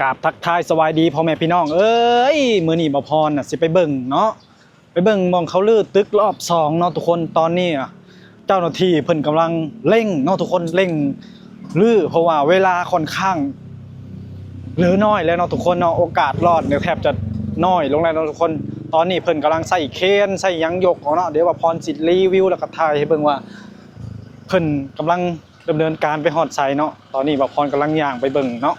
กราบทักทายสวัสดีพ่อแม่พี่น้องเอ้ยมื้อนี้บ่พรน่ะสิไปเบิ่งเนาะไปเบิ่งมองเขาลื้อตึกรอบ2เนาะทุกคนตอนนี้เจ้าหน้าที่เพิ่นกำลังเร่งเนาะทุกคนเร่งลื้อเพราะว่าเวลาค่อนข้างเหลือน้อยแล้วเนาะทุกคนเนาะโอกาสรอดเนี่ยแทบจะน้อยลงแล้วเนาะทุกคนตอนนี้เพิ่นกำลังใส่เครนใส่หยังยกเนาะเดี๋ยวว่าพรสิรีวิวแล้วก็ถ่ายให้เบิ่งว่าเพิ่นกำลังดำเนินการไปฮอดไสเนาะตอนนี้บ่พรกำลังย่างไปเบิ่งเนาะ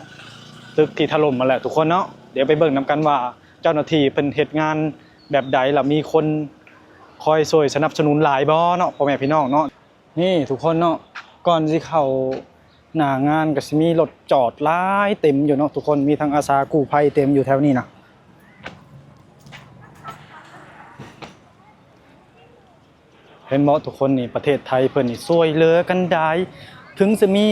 ตึกที่ถล่มมาแหละทุกคนเนาะเดี๋ยวไปเบิ่งนำกันว่าเจ้าหน้าที่เพิ่นเฮ็ดงานแบบใดล่ะมีคนคอยช่วยสนับสนุนหลายบ่เนาะพ่อแม่พี่น้องเนาะนี่ทุกคนเนาะก่อนสิเข้าหน้างานก็สิมีรถจอดหลายเต็มอยู่เนาะทุกคนมีทั้งอาสากู้ภัยเต็มอยู่แถวนี้นะเห็นบ่ทุกคนนี่ประเทศไทยเพิ่นนี่ช่วยเหลือกันได้ถึงจะมี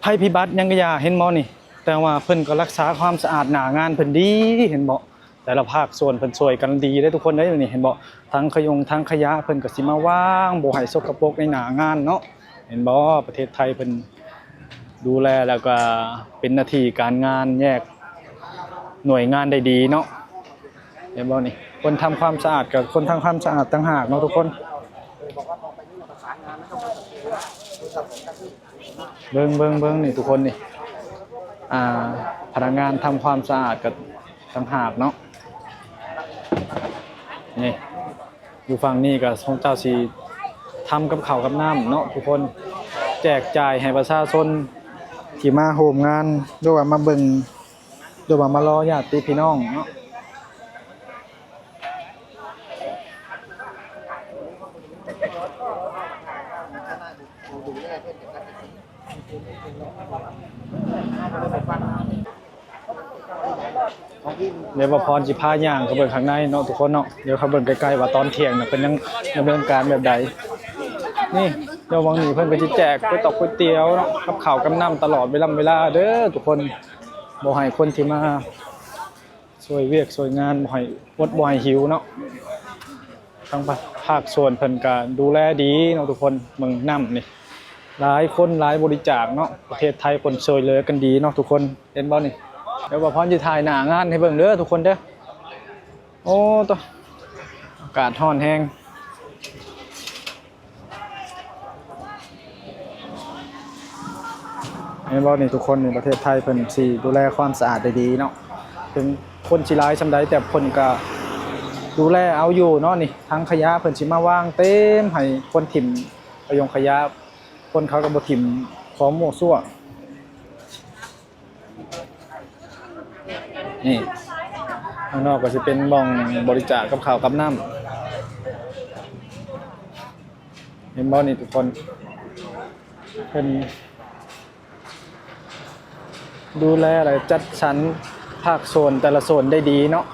ภัยพิบัติยังก็อย่าเห็นบ่นี่แต่ว่าเพิ่นก็รักษาความสะอาดหน้างานเพิ่นดีเห็นบ่แต่ละภาคส่วนเพิ่นช่วยกันดีเด้ทุกคนเด้นี่เห็นบ่ทั้งทั้งขยะเพิ่นก็สิมาวางบ่ให้สกปรกในหน้างานเนาะเห็นบ่ประเทศไทยเพิ่นดูแลแล้วก็เป็นหน้าที่การงานแยกหน่วยงานได้ดีเนาะเห็นบ่นี่คนทำความสะอาดกับคนทำความสะอาดต่างหากเนาะทุกคนเบิ่งนี่ทุกคนนี่พนักงานทำความสะอาดกับต่างหากเนาะนี่อยู่ฝั่งนี้ก็ของเจ้าสีทำกับข้าวกับน้ำเนาะทุกคนแจกจ่ายให้ประชาชนที่มาโฮมงานด้วยว่ามาเบิ่งด้วยว่ามารอญาติพี่น้องเนาะเดี๋ยวพรสิพาย่างเขาเบิ่งข้างในเนาะทุกคนเนาะเดี๋ยวเขาเบิ่งใกล้ๆว่าตอนเที่ยงน่ะเป็นยังดำเนินการแบบใดนี่เดี๋ยววังนี้เพิ่นก็สิแจกก๋วยเตี๋ยวเนาะกับข้าวกับน้ำตลอดเวลาเด้อทุกคนบ่ให้คนที่มาช่วยเวียกช่วยงานบ่ให้อดบ่ให้หิวเนาะทั้งภาคส่วนเพิ่นก็ดูแลดีเนาะทุกคนเมืองน้ำนี่หลายคนหลายบริจาคเนาะประเทศไทยเพิ่นช่วยเหลือกันดีเนาะทุกคนเห็นบ่นี่เดี๋ยวบ่พรสิถ่ายหน้างานให้เบิ่งเด้อทุกคนเด้อโอ้ตออากาศร้อนแฮงเห็นบ่นี่ทุกคนในประเทศไทยเพิ่นสิดูแลความสะอาดได้ดีเนาะถึงคนสิหลายซำใดแต่เพิ่นก็ดูแลเอาอยู่เนาะนี่ทั้งขยะเพิ่นสิมาวางเต็มให้คนถิ่มขยะคนเขาก็บ่ถิ่มของมั่วซั่วนี่ข้างนอกก็จะเป็นบ่องบริจาคกับข้าวกับน้ำเห็นบ่นี่ทุกคนเป็นดูแลอะไรจัดสรรภาคโซนแต่ละโซนได้ดีเนาะ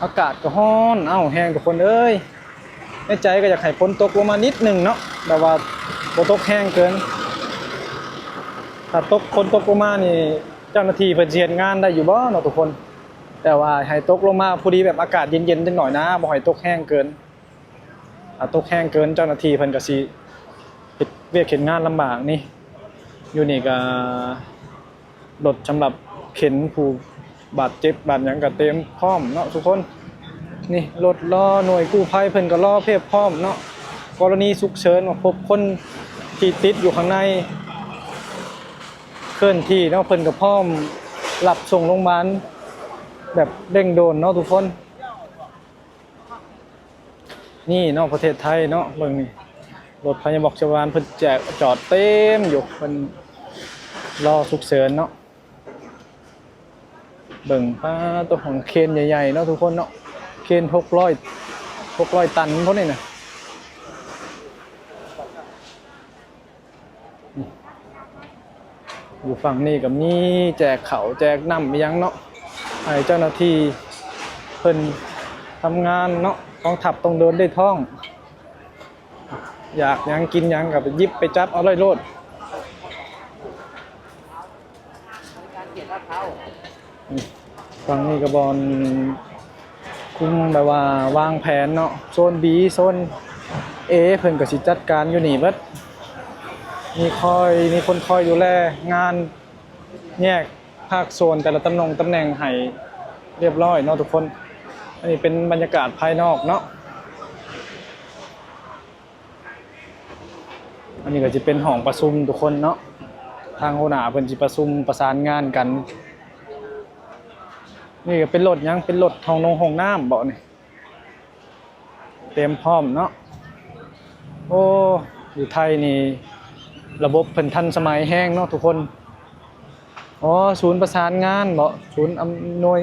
อากาศก็ร้อนแห้งทุกคนเอ้ยในใจก็อยากให้ฝนตกลงมานิดนึงเนาะแบบว่าบ่ตกแห้งเกินถ้าฝนตกลงมานี่เจ้าหน้าที่เพิ่นสิเฮ็ดงานได้อยู่บ่เนาะทุกคนแต่ว่าให้ตกลงมาพอดีแบบอากาศเย็นๆจังหน่อยนะบ่ให้ตกแห้งเกินถ้าตกแห้งเกินเจ้าหน้าที่เพิ่นก็สิเฮ็ดเวียกเฮ็ดงานลำบากนี่อยู่นี่ก็รถสำหรับเข็นผู้บาดเจ็บบาดหยังก็เต็มพร้อมเนาะทุกคนนี่รถรอหน่วยกู้ภัยเพิ่นก็รอเพียบพร้อมเนาะกรณีฉุกเฉินว่าพบคนที่ติดอยู่ข้างในเคลื่อนที่เนาะเพิ่นก็พร้อมรับส่งโรงพยาบาลแบบเร่งด่วนเนาะทุกคนนี่เนาะประเทศไทยเนาะเบิ่งนี่รถพยาบาลชาวบ้านเพิ่นแจกจอดเต็มอยู่เพิ่นรอฉุกเฉินเนาะเบิ่งป้าตัวของเคนใหญ่ๆเนาะทุกคนเนาะเคน600ตันพวกนี้น่ะอยู่ฝั่งนี้กับนี่แจกข้าวแจกน้ำมียังเนาะให้เจ้าหน้าที่เพิ่นทำงานเนาะกองทัพต้องเดินด้วยท้องอยากยังกินยังกับไปยิบไปจับเอาเลยโลดฝั่งนี้ก็บอลคุมแบบว่าวางแผนเนาะโซน B โซน A เพิ่นก็สิจัดการอยู่นี่เบิดมีคนคอยดูแลงานแยก ภาคโซนแต่ละตำแหน่งให้เรียบร้อยเนาะทุกคนอันนี้เป็นบรรยากาศภายนอกเนาะอันนี้ก็จะเป็นห้องประชุมทุกคนเนาะทางหัวหน้าเพิ่นสิประชุมประสานงานกันนี่ก็เป็นรถยังเป็นรถห้องน้ำบ่นี่เตรียมพร้อมเนาะโอ้อยู่ไทยนี่ระบบเพิ่นทันสมัยแห้งเนาะทุกคนอ๋อศูนย์ประสานงานบ่ศูนย์อำนวย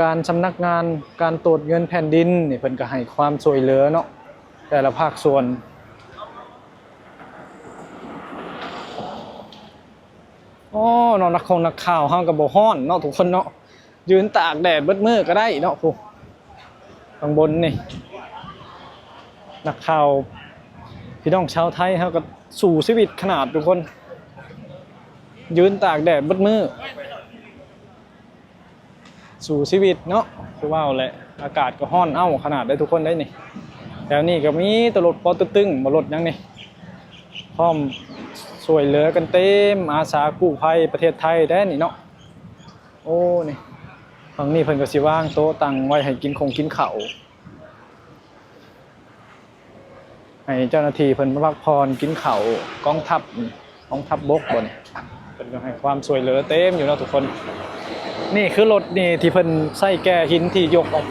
การสำนักงานการตรวจเงินแผ่นดินนี่เพิ่นก็ให้ความช่วยเหลือเนาะแต่ละภาคส่วนอ๋อเนาะนักข่าวเฮาก็บ่ฮ้อนเนาะทุกคนเนาะยืนตากแดดเบิดมื้อก็ได้เนาะผู้ข้างบนนี่นักข่าวพี่น้องชาวไทยเฮาก็สู่ชีวิตขนาดทุกคนยืนตากแดดเบิดมื้อสู่ชีวิตเนาะคือว่าแหละอากาศก็ร้อนเอ้าขนาดได้ทุกคนได้นี่แล้วนี่ก็มีตลดปอตึ้งบ่รถยังนี่พร้อมช่วยเหลือกันเต็มอาสากู้ภัยประเทศไทยได้นี่เนาะโอ้นี่ฝั่งนี้เพิ่นก็สิวางโต๊ะตั้งไว้ให้กินข้าวให้เจ้าหน้าที่เพิ่นมาพักผ่อนกินข้าวกองทัพบกบ่นี่เพิ่นก็ให้ความช่วยเหลือเต็มอยู่เนาะทุกคนนี่คือรถนี่ที่เพิ่นใส่แก่หินที่ยกออก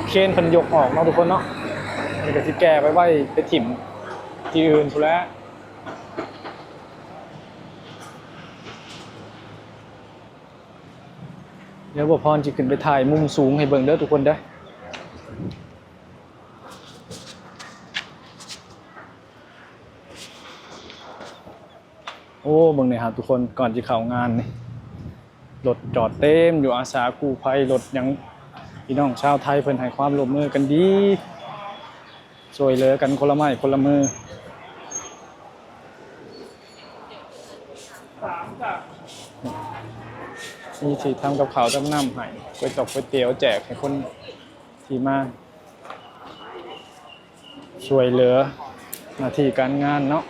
เคนเพิ่นยกออกเนาะทุกคนเนาะนี่ก็สิแก่ไว้ไปถิ่มที่อื่นพุ่นแหละเดี๋ยวบ่พรสิขึ้นไปถ่ายมุมสูงให้เบิ่งเด้อทุกคนเด้อโอ้เบิ่งนี่ครับทุกคนก่อนสิเข้างานนี่รถจอดเต็มอยู่อาสากู้ภัยรถยังพี่น้องชาวไทยเพิ่นให้ความร่วมมือกันดีช่วยเหลือกันคนละไม้คนละมือมีที่ทำกับข้าวทำน้ำให้ก๋วยเตี๋ยวแจกให้คนที่มาช่วยเหลือหน้าที่การงานเนาะ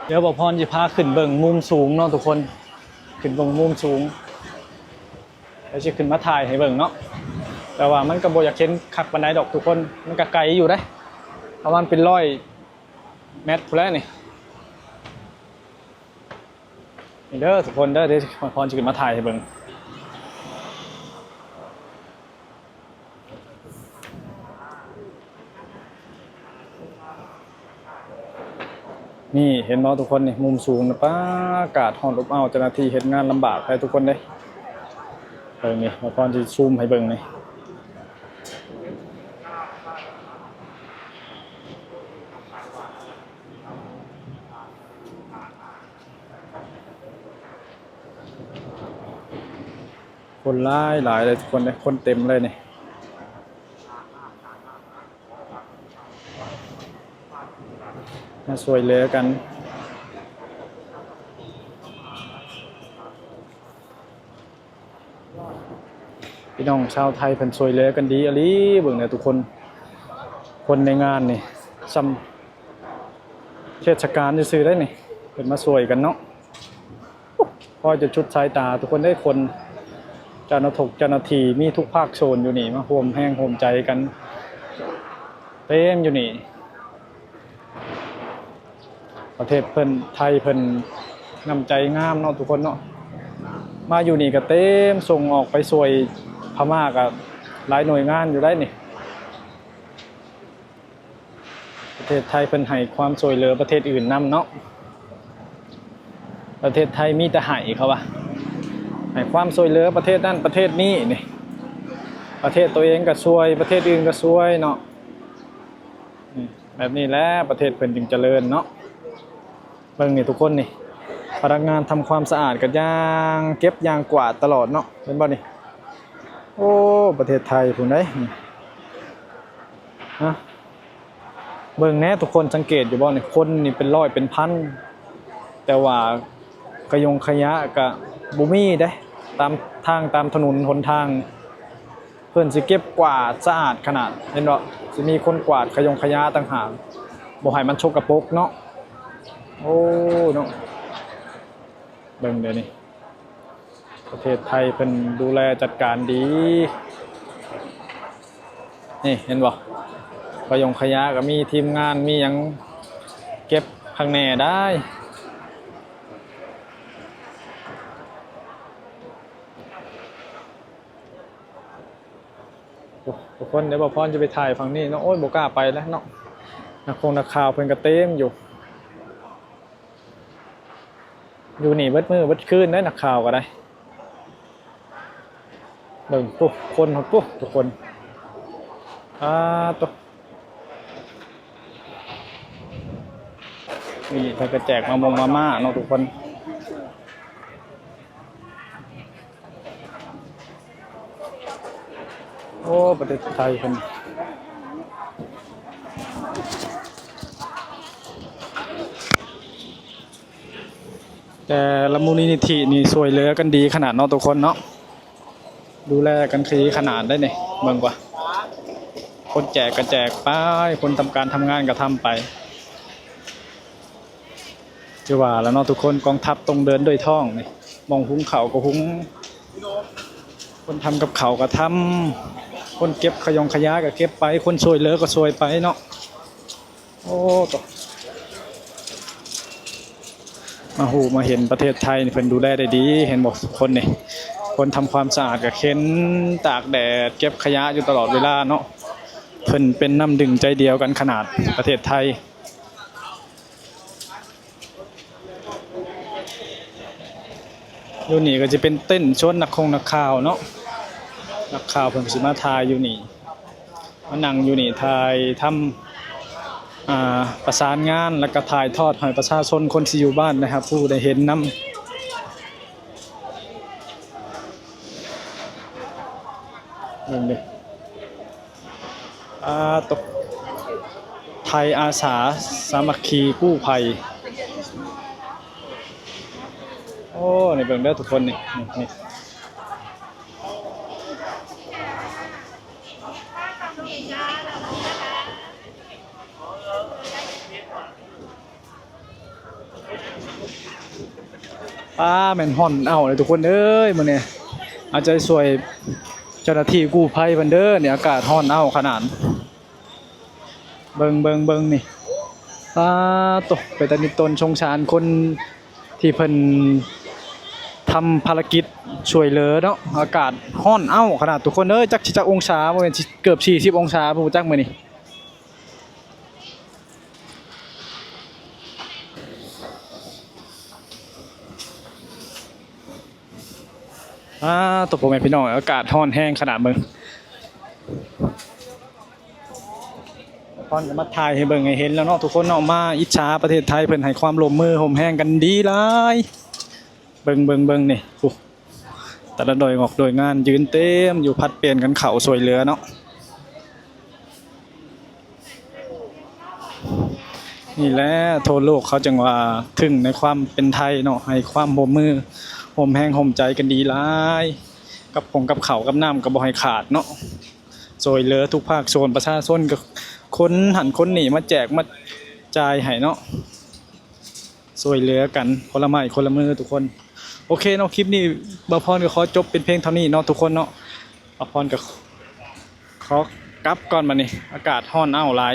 เดี๋ยวบ่พรสิพาขึ้นเบิ่งมุมสูงเนาะทุกคนขึ้นเบิ่งมุมสูงแล้วสิขึ้นมาถ่ายให้เบิ่งเนาะแต่ว่ามันก็บ่อยากเห็นคักปานใดดอกทุกคนมันก็ไกลอยู่เด้ประมาณเป็น100 เมตรพุ่นแหละนี่เด้อทุกคนเด้อเดี๋ยวพรสิขึ้นมาถ่ายให้เบิ่งนี่เห็นบ่ทุกคนนี่มุมสูงนะป้าอากาศร้อนอบอ้าวเจ้าหน้าที่เฮ็ดงานลำบากให้ทุกคนเด้เบิ่งนี่พรสิซูมให้เบิ่งนี่คนหลายเลยทุกคนเลยคนเต็มเลยนี่มาช่วยเหลือกันพี่น้องชาวไทยเพิ่นช่วยเหลือกันดีอะลีเบิ่งเนี่ยทุกคนในงานนี่ซ้ำเทศกาลซื่อๆได้นี่เพิ่นมาช่วยกันเนาะพอจะชุดสายตาทุกคนได้คนเจ้าหน้าที่มีทุกภาคโซนอยู่นี่มาร่วมแห้งร่วมใจกันเต็มอยู่นี่ประเทศเพิ่นไทยเพิ่นนำใจงามเนาะทุกคนเนาะมาอยู่นี่ก็เต็มส่งออกไปช่วยพม่ากับหลายหน่วยงานอยู่ได้นี่ประเทศไทยเพิ่นให้ความช่วยเหลือประเทศอื่นนำเนาะประเทศไทยมีแต่ให้เขาว่าให้ความช่วยเหลือประเทศนั้นประเทศนี้นี่ประเทศตัวเองก็ช่วยประเทศอื่นก็ช่วยเนาะแบบนี้แหละประเทศเพิ่นจึงเจริญเนาะเบิ่งนี่ทุกคนนี่พนักงานทำความสะอาดกันอย่างเก็บอย่างกวาดตลอดเนาะเห็นบ่นี่โอ้ประเทศไทยพุ่นได้ฮะเบิ่งแน่ทุกคนสังเกตอยู่บ่นี่คนนี่เป็นร้อยเป็นพันแต่ว่ากระยะก็บ่มีเด้ตามทางตามถนนหนทางเพิ่นสิเก็บกวาดสะอาดขนาดเห็นบ่สิมีคนกวาดขยะต่างหากบ่ให้มันชกกระปรกเนาะโอ้เนาะ เบิ่งเดี๋ยวนี้ประเทศไทยเป็นดูแลจัดการดีนี่เห็นบ่ขยะก็มีทีมงานมีหยังเก็บข้างในได้ทุกคนเดี๋ยวบ่พรจะไปถ่ายฝั่งนี้เนาะโอ้ยบ่กล้าไปแล้วเนาะนักข่าวเพิ่นก็เต็มอยู่นี่เบิดมื้อเบิดคืนได้นักข่าวก็ได้เบิ่งปุ๊บคนปุ๊บทุกคนตุ๊นี่เพิ่นก็แจกมาม่าเนาะทุกคนโอ้ประเทศไทยเพิ่นแต่ละมูลนิธินี่ช่วยเหลือกันดีขนาดเนาะทุกคนเนาะดูแลกันคือขนาดได้เนี่ยเบิ่งกว่าคนแจกก็แจกไปคนทำการทำงานก็ทำไปจะว่าแล้วเนาะทุกคนกองทัพตรงเดินด้วยท้องนี่มองหุงเขาก็หุงคนทำกับเขาก็ทำคนเก็บขยะก็เก็บไปคนช่วยเหลือก็ช่วยไปเนาะโอ้ตมาเห็นประเทศไทยนี่เพิ่นดูแลได้ดีเห็นบอกคนนี่คนทำความสะอาดก็เข็นตากแดดเก็บขยะอยู่ตลอดเวลาเนาะเพิ่นเป็นน้ำดึงใจเดียวกันขนาดประเทศไทยอยู่นี่ก็จะเป็นเต้นชวนนักข่าวเนาะนักข่าวเพิ่นสิมาถ่ายอยู่นี่มานั่งอยู่นี่ถ่ายทำประสานงานแล้วก็ถ่ายทอดให้ประชาชนคนที่อยู่บ้านนะครับผู้ได้เห็นนำนี่ดิตกไทยอาสาสามัคคีกู้ภัยโอ้นี่เบิ่งได้ทุกคนนี่แม่นห่อนเอาเลยทุกคนเอ้ยมื้อนี้อาจจะช่วยเจ้าหน้าที่กู้ภัยเพิ่นเด้อเนี่ยอากาศร้อนเอาขนาดเบิ่งนี่ตกไปตะนิตนชงชานคนที่เพิ่นทำภารกิจช่วยเหลือเนาะอากาศร้อนเอาขนาดทุกคนเอ้ยจักองศาบ่แม่นเกือบ40องศาผู้จักมื้อนี้ตกผมแม่พี่น้องอากาศร้อนแห้งขนาดเบิ่งพอนก็มาถ่ายให้เบิ่งให้เห็นแล้วเนาะทุกคนเนาะมาอิจฉาประเทศไทยเพิ่นให้ความร่วมมือห่มแห้งกันดีหลายเบิ่งนี่แต่ละโดยงานยืนเต็มอยู่พัดเปลี่ยนกันเข้าสวยเหลือเนาะนี่แหละทั่วโลกเขาจังว่าถึงในความเป็นไทยเนาะให้ความร่วมมือห่มแห้งห่มใจกันดีหลายกับเขากับน้ำก็บ่ให้ขาดเนาะสวยเหลือทุกภาคส่วนประชาชนก็คนหันคนหนีมาแจกมาจ่ายให้เนาะสวยเหลือกันคนละไม้คนละมือทุกคนโอเคเนาะคลิปนี้บ่าวพรก็ขอจบเป็นเพลงเท่านี้เนาะทุกคนเนาะบ่าวพรก็ขอกลับก่อนบัดนี้อากาศร้อนอ้าวหลาย